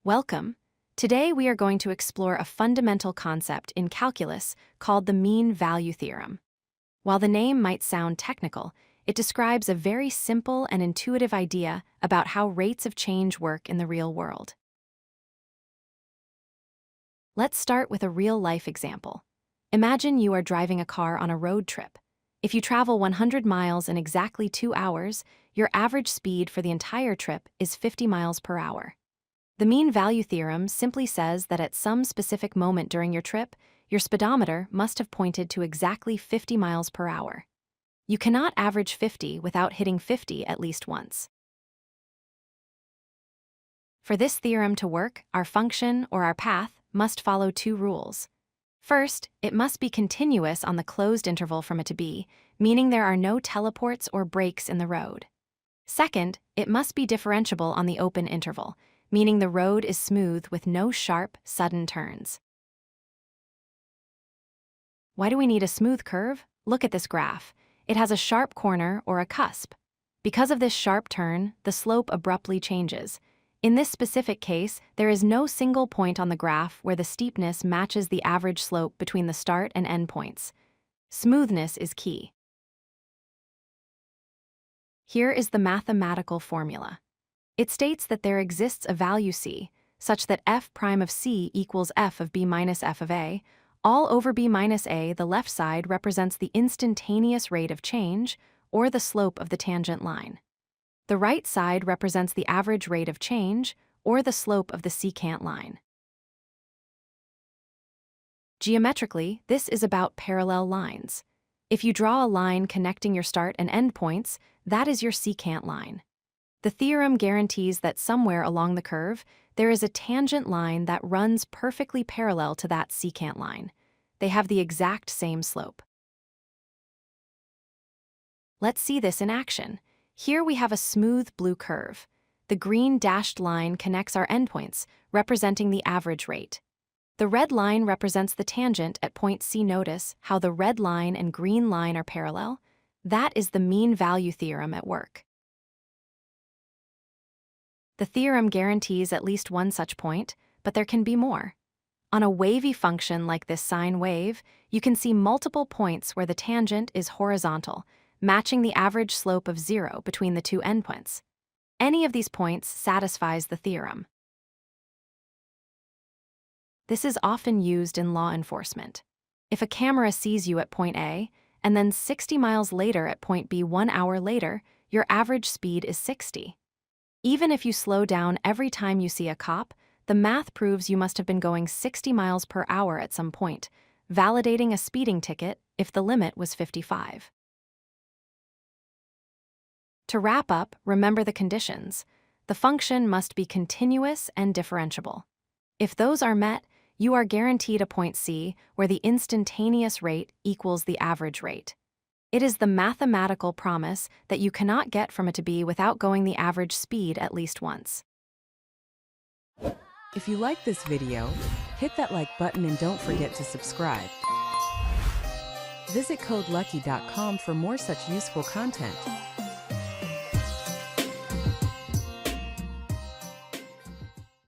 Welcome. Today we are going to explore a fundamental concept in calculus called the mean value theorem. While the name might sound technical, it describes a very simple and intuitive idea about how rates of change work in the real world. Let's start with a real-life example. Imagine you are driving a car on a road trip. If you travel 100 miles in exactly 2 hours, your average speed for the entire trip is 50 miles per hour. The mean value theorem simply says that at some specific moment during your trip, your speedometer must have pointed to exactly 50 miles per hour. You cannot average 50 without hitting 50 at least once. For this theorem to work, our function, or our path, must follow two rules. First, it must be continuous on the closed interval from A to B, meaning there are no teleports or breaks in the road. Second, it must be differentiable on the open interval, meaning the road is smooth with no sharp, sudden turns. Why do we need a smooth curve? Look at this graph. It has a sharp corner or a cusp. Because of this sharp turn, the slope abruptly changes. In this specific case, there is no single point on the graph where the steepness matches the average slope between the start and end points. Smoothness is key. Here is the mathematical formula. It states that there exists a value c, such that f prime of c equals f of b minus f of a. All over b minus a, the left side represents the instantaneous rate of change, or the slope of the tangent line. The right side represents the average rate of change, or the slope of the secant line. Geometrically, this is about parallel lines. If you draw a line connecting your start and end points, that is your secant line. The theorem guarantees that somewhere along the curve, there is a tangent line that runs perfectly parallel to that secant line. They have the exact same slope. Let's see this in action. Here we have a smooth blue curve. The green dashed line connects our endpoints, representing the average rate. The red line represents the tangent at point C. Notice how the red line and green line are parallel? That is the mean value theorem at work. The theorem guarantees at least one such point, but there can be more. On a wavy function like this sine wave, you can see multiple points where the tangent is horizontal, matching the average slope of 0 between the two endpoints. Any of these points satisfies the theorem. This is often used in law enforcement. If a camera sees you at point A, and then 60 miles later at point B 1 hour later, your average speed is 60. Even if you slow down every time you see a cop, the math proves you must have been going 60 miles per hour at some point, validating a speeding ticket if the limit was 55. To wrap up, remember the conditions. The function must be continuous and differentiable. If those are met, you are guaranteed a point C where the instantaneous rate equals the average rate. It is the mathematical promise that you cannot get from A to B without going the average speed at least once. If you like this video, hit that like button and don't forget to subscribe. Visit codelucky.com for more such useful content.